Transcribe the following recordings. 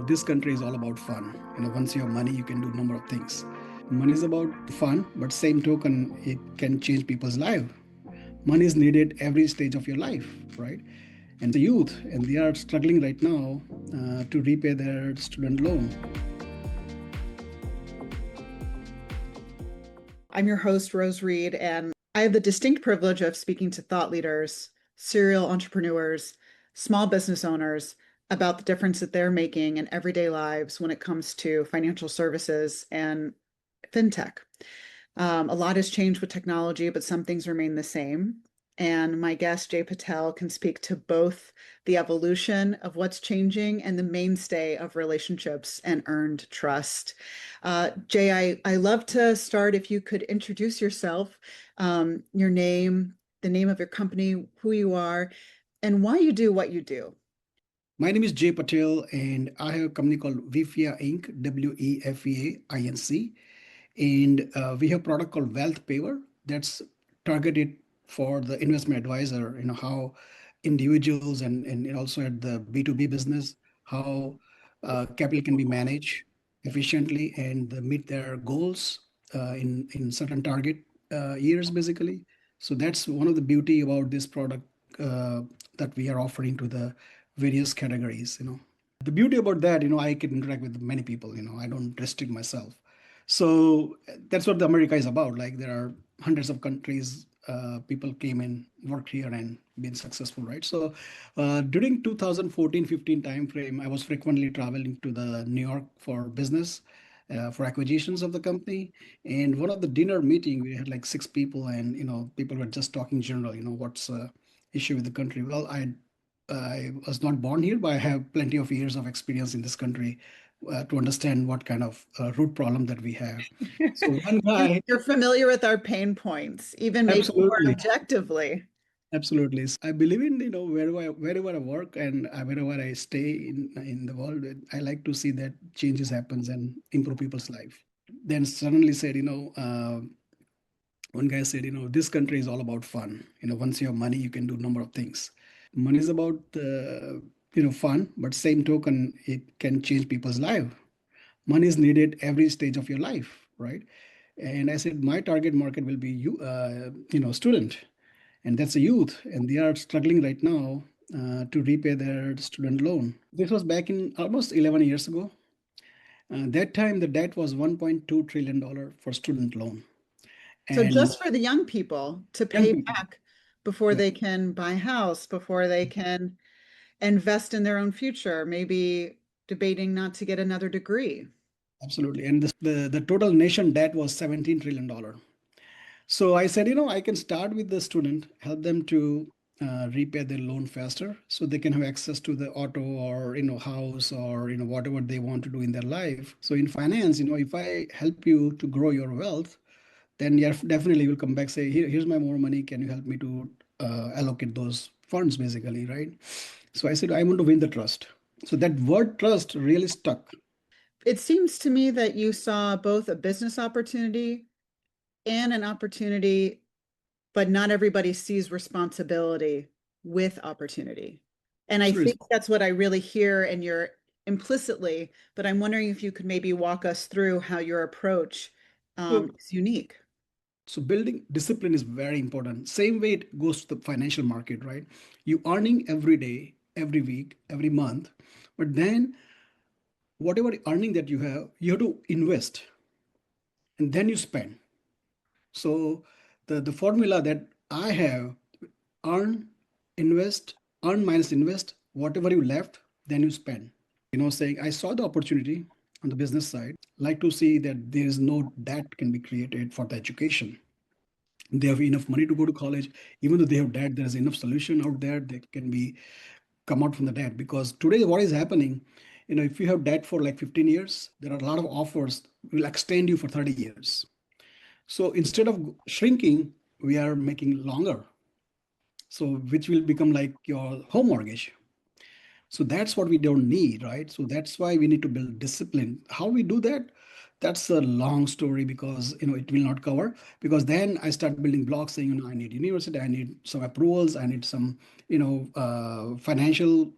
this country is all about fun. Once you have money, you can do a number of things. Money is about fun, but same token, it can change people's life. Money is needed every stage of your life, right? And the youth, and they are struggling right now to repay their student loan. I'm your host, Rose Reed, and I have the distinct privilege of speaking to thought leaders, serial entrepreneurs, small business owners about the difference that they're making in everyday lives when it comes to financial services and fintech. A lot has changed with technology, but some things remain the same. And my guest, Jay Patel, can speak to both the evolution of what's changing and the mainstay of relationships and earned trust. Jay, I love to start if you could introduce yourself, your name, the name of your company, who you are, and why you do what you do. My name is Jay Patel, and I have a company called WeFEA Inc., WeFEA Inc. And we have a product called WealthPaver that's targeted for the investment advisor, how individuals and also at the B2B business, how capital can be managed efficiently and meet their goals in certain target years, basically. So that's one of the beauty about this product that we are offering to the various categories. The beauty about that, I can interact with many people. I don't restrict myself. So that's what the America is about. Like there are hundreds of countries, people came and worked here and been successful, right? So during 2014-15 timeframe, I was frequently traveling to the New York for business, for acquisitions of the company. And one of the dinner meeting, we had like 6 people, and people were just talking general. What's issue with the country? Well, I was not born here, but I have plenty of years of experience in this country to understand what kind of root problem that we have. So one guy, You're familiar with our pain points, even maybe more absolutely, objectively. absolutely. I believe in wherever I work and wherever I stay in the world, I like to see that changes happens and improve people's life. Then suddenly said, one guy said, this country is all about fun. Once you have money, you can do a number of things. Money is about fun, but same token, it can change people's life. Money is needed every stage of your life, right? And I said my target market will be student, and that's a youth, and they are struggling right now to repay their student loan. This was back in almost 11 years ago. That time the debt was $1.2 trillion for student loan. So And just for the young people to young pay people, back before yeah, they can buy a house, before they can invest in their own future, maybe debating not to get another degree. absolutely. And the total nation debt was $17 trillion. So I said, I can start with the student, help them to repay their loan faster so they can have access to the auto or, house or, whatever they want to do in their life. So in finance, if I help you to grow your wealth, then yeah, definitely you'll come back, say, here's my more money. Can you help me to allocate those funds, basically, right? So I said, I want to win the trust. So that word trust really stuck. It seems to me that you saw both a business opportunity and an opportunity, but not everybody sees responsibility with opportunity. And I think that's what I really hear in your implicitly, but I'm wondering if you could maybe walk us through how your approach is unique. So building discipline is very important. Same way it goes to the financial market, right? You earning every day, every week, every month, but then whatever earning that you have to invest and then you spend. So the formula that I have, earn, invest, earn minus invest, whatever you left, then you spend. Saying I saw the opportunity on the business side, like to see that there is no debt can be created for the education. They have enough money to go to college. Even though they have debt, there's enough solution out there that can be come out from the debt. Because today what is happening, if you have debt for like 15 years, there are a lot of offers will extend you for 30 years. So instead of shrinking, we are making longer. So which will become like your home mortgage. So that's what we don't need, right? So that's why we need to build discipline. How we do that? That's a long story because it will not cover. Because then I start building blocks saying, I need university, I need some approvals, I need some financial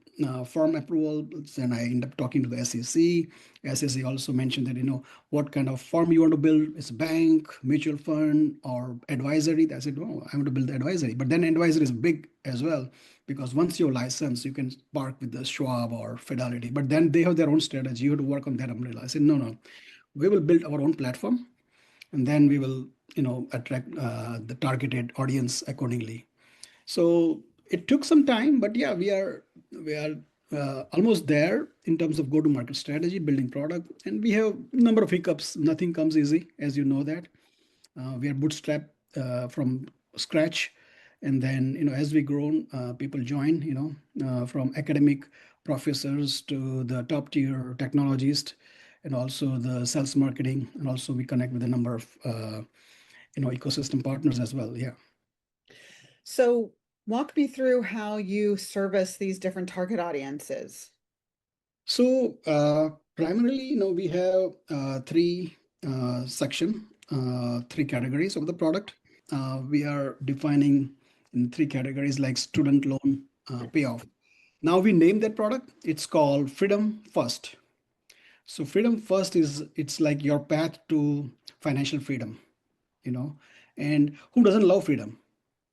form approvals, and I end up talking to the SEC. SEC also mentioned that, what kind of firm you want to build. It's bank, mutual fund, or advisory. I said, oh, I want to build the advisory. But then advisory is big as well, because once you're licensed, you can park with the Schwab or Fidelity. But then they have their own strategy. You have to work on that umbrella. I said, no, no, we will build our own platform, and then we will, attract the targeted audience accordingly. So it took some time, but yeah, we are almost there in terms of go-to-market strategy, building product, and we have a number of hiccups. Nothing comes easy, as you know that. We are bootstrapped from scratch, and then, as we grown, people join. From academic professors to the top tier technologists, and also the sales marketing, and also we connect with a number of ecosystem partners as well. Yeah. So walk me through how you service these different target audiences. So primarily, we have three categories of the product. We are defining in three categories like student loan payoff. Now we name that product. It's called Freedom First. So Freedom First it's like your path to financial freedom, you know. And who doesn't love freedom?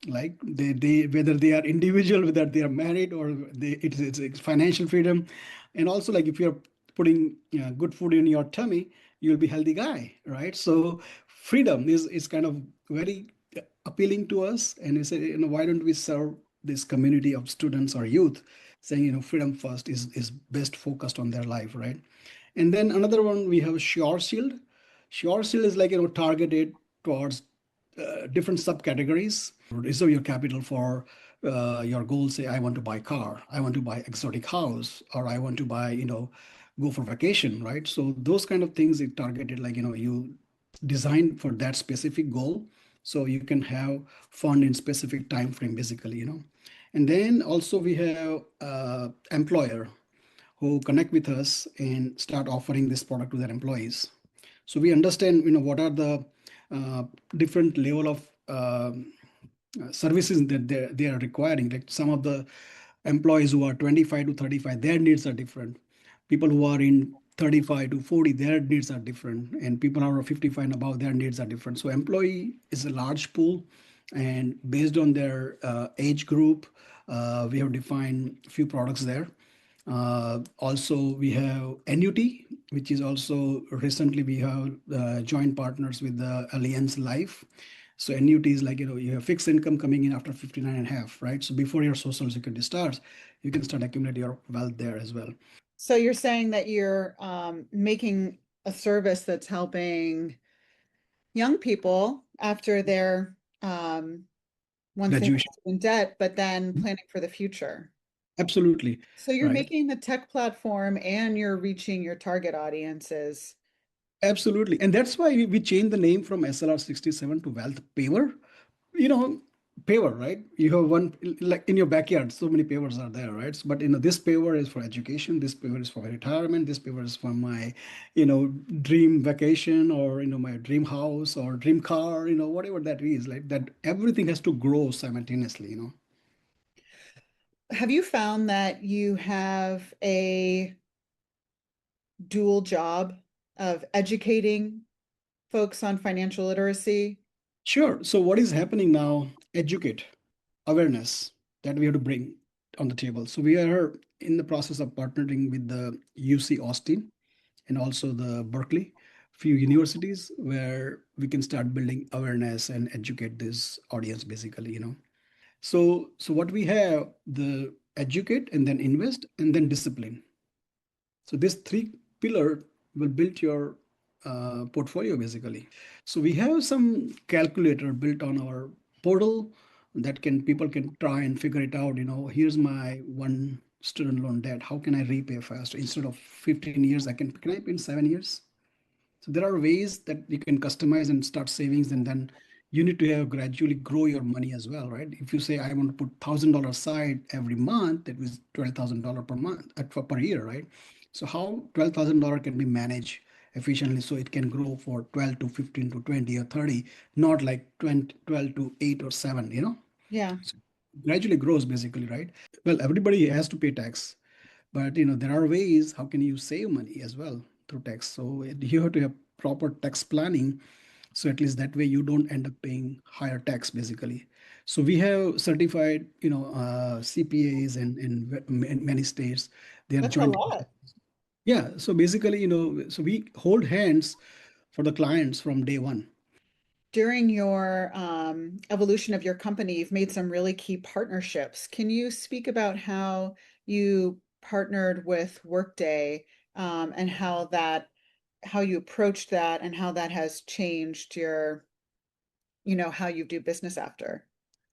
Like they whether they are individual, whether they are married, or it's financial freedom. And also, like, if you're putting good food in your tummy, you'll be healthy guy, right? So freedom is kind of very appealing to us, and we say, why don't we serve this community of students or youth, saying, freedom first is best focused on their life, right? And then another one, we have Sure Shield. Sure Shield is like, targeted towards different subcategories. Reserve your capital for your goals. Say, I want to buy car, I want to buy exotic house, or I want to buy, go for vacation, right? So those kind of things it targeted, like, you design for that specific goal, so you can have fund in specific time frame, basically, And then also we have employer who connect with us and start offering this product to their employees. So we understand, what are the different level of services that they are requiring. Like some of the employees who are 25 to 35, their needs are different. People who are in 35 to 40, their needs are different. And people who are 55 and above, their needs are different. So employee is a large pool. And based on their age group, we have defined a few products there. Also, we have annuity, which is also recently we have joint partners with the Allianz Life. So annuity is like, you have fixed income coming in after 59 and a half, right? So before your social security starts, you can start accumulate your wealth there as well. So you're saying that you're making a service that's helping young people after they're once they've Graduation. in debt, but then planning for the future. Absolutely. So you're Right. making the tech platform and you're reaching your target audiences. Absolutely. And that's why we changed the name from SLR 67 to Wealth Paver. You know, paver, right? You have one, like in your backyard, so many pavers are there, right? But this paver is for education, this paver is for retirement, this paver is for my, dream vacation, or my dream house or dream car, whatever that is, like that everything has to grow simultaneously. Have you found that you have a dual job of educating folks on financial literacy? Sure. So what is happening now? Educate, awareness that we have to bring on the table. So we are in the process of partnering with the UC Austin and also the Berkeley, few universities where we can start building awareness and educate this audience, basically. So what we have, the educate and then invest and then discipline. So this three pillar will build your portfolio, basically. So we have some calculator built on our portal that can people can try and figure it out. Here's my one student loan debt. How can I repay faster? Instead of 15 years, can I pay in 7 years? So there are ways that you can customize and start savings, and then you need to have gradually grow your money as well, right? If you say I want to put $1,000 aside every month, that was $12,000 per month per year, right? So how $12,000 can be managed efficiently so it can grow for 12 to 15 to 20 or 30, not like 20, 12 to 8 or 7, Yeah. So gradually grows, basically, right? Well, everybody has to pay tax. But there are ways how can you save money as well through tax. So you have to have proper tax planning, so at least that way you don't end up paying higher tax basically. So we have certified CPAs in many states. They are That's a joint. lot. Yeah, so basically so we hold hands for the clients from day one. During your evolution of your company, you've made some really key partnerships. Can you speak about how you partnered with Workday, and how you approached that and how that has changed how you do business after?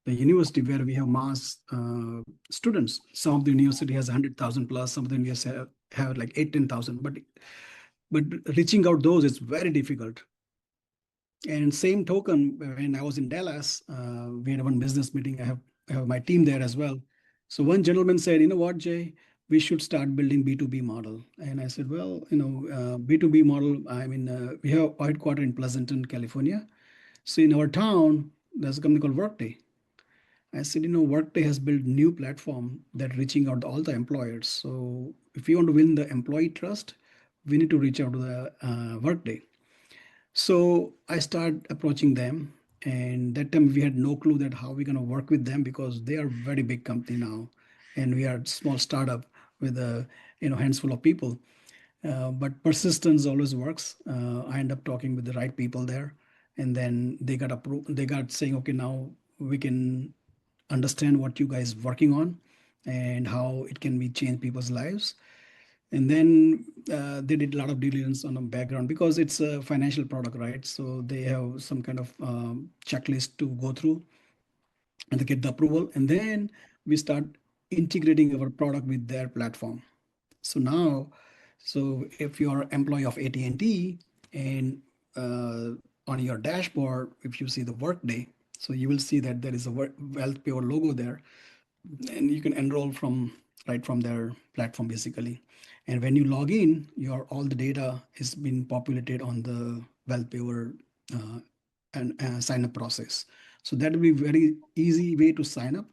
The university where we have mass students, some of the university has 100,000 plus, some of the universities have like 18,000, but reaching out those is very difficult. And same token, when I was in Dallas, we had one business meeting. I have my team there as well. So one gentleman said, "You know what, Jay, we should start building B2B model." And I said, "Well, B2B model. I mean, we have a headquarter in Pleasanton, California. So in our town, there's a company called Workday." I said, Workday has built new platform that reaching out to all the employers. So if we want to win the employee trust, we need to reach out to the Workday. So I started approaching them, and that time we had no clue that how we're gonna work with them because they are very big company now, and we are a small startup with a handful of people. But persistence always works. I end up talking with the right people there, and then they got approved. They got saying, okay, now we can understand what you guys working on and how it can be change people's lives. And then they did a lot of diligence on the background because it's a financial product, right? So they have some kind of checklist to go through and they get the approval. And then we start integrating our product with their platform. So now, so if you're employee of AT&T and on your dashboard, if you see the workday, so you will see that there is a WealthPaver logo there, and you can enroll from right from their platform basically. And when you log in, your all the data is being populated on the WealthPaver uh, and sign up process. So that will be very easy way to sign up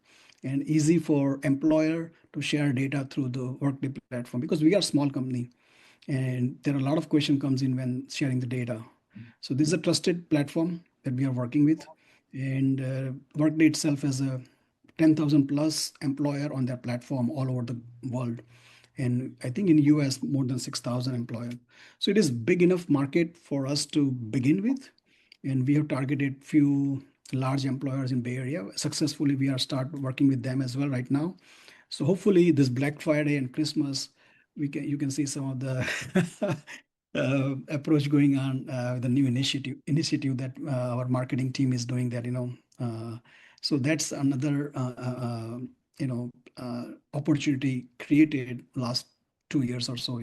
and easy for employer to share data through the Workday platform because we are a small company and there are a lot of question comes in when sharing the data. So this is a trusted platform that we are working with, and Workday itself has a 10,000 plus employer on their platform all over the world. And I think in US more than 6,000 employer. So it is big enough market for us to begin with. And we have targeted few large employers in Bay Area. Successfully, we are start working with them as well right now. So hopefully this Black Friday and Christmas, you can see some of the approach going on the new initiative that our marketing team is doing that so that's another opportunity created last 2 years or so.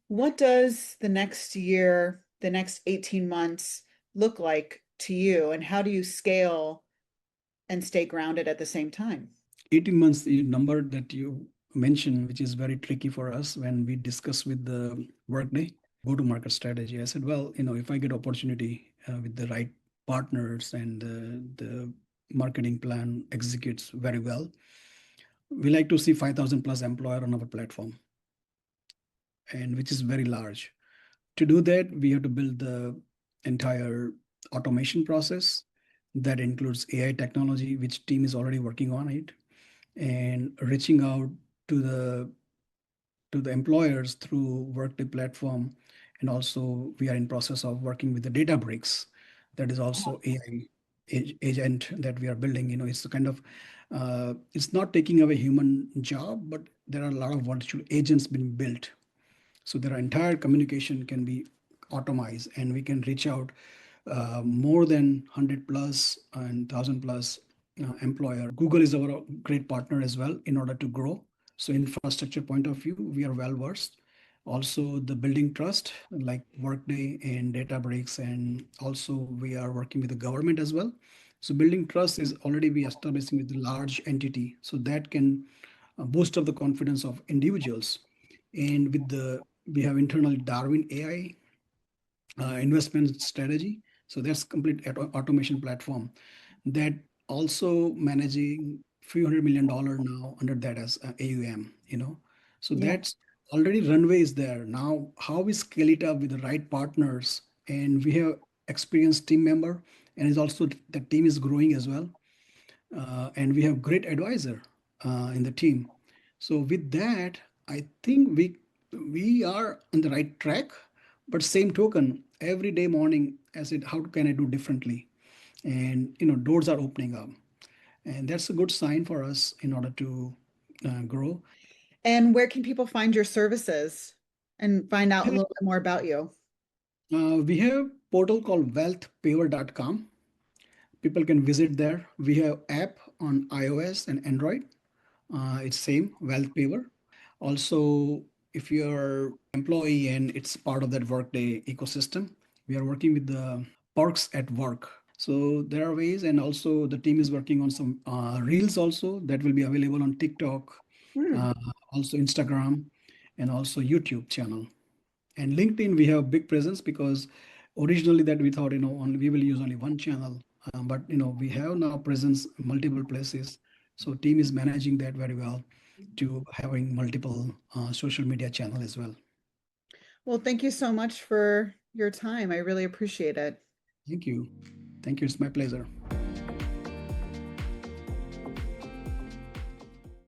What does the next year, the next 18 months look like to you, and how do you scale and stay grounded at the same time? 18 months, the number that you mentioned, which is very tricky for us when we discuss with the Workday go-to-market strategy. I said, well, if I get opportunity with the right partners and the marketing plan executes very well, we like to see 5,000 plus employer on our platform, and which is very large. To do that, we have to build the entire automation process that includes AI technology, which team is already working on it, and reaching out to the employers through Workday platform. And also we are in process of working with the Databricks. That is also AI agent that we are building. It's a kind of it's not taking away human job, but there are a lot of virtual agents being built. So their entire communication can be automized and we can reach out more than 100 plus and 1,000 plus employer. Google is our great partner as well in order to grow. So infrastructure point of view, we are well versed. Also the building trust like Workday and Databricks, and also we are working with the government as well. So building trust is already we establishing with the large entity. So that can boost up the confidence of individuals. And with the we have internal Darwin AI investment strategy. So that's complete automation platform that also managing few $100 million now under that as AUM. So Yeah. that's already runway is there. Now, how we scale it up with the right partners, and we have experienced team member, and is also the team is growing as well, and we have great advisor in the team. So with that, I think we are on the right track. But same token, every day morning, I said, how can I do differently? And doors are opening up, and that's a good sign for us in order to grow. And where can people find your services and find out a little bit more about you? We have portal called wealthpaver.com. People can visit there. We have app on iOS and Android. It's same WealthPaver. Also, if you're employee and it's part of that workday ecosystem, we are working with the perks at work. So there are ways, and also the team is working on some reels also that will be available on TikTok, Hmm. uh, also Instagram, and also YouTube channel. And LinkedIn, we have a big presence because originally that we thought, only we will use only one channel, but we have now presence in multiple places. So team is managing that very well to having multiple social media channel as well. Well, thank you so much for your time. I really appreciate it. Thank you. Thank you. It's my pleasure.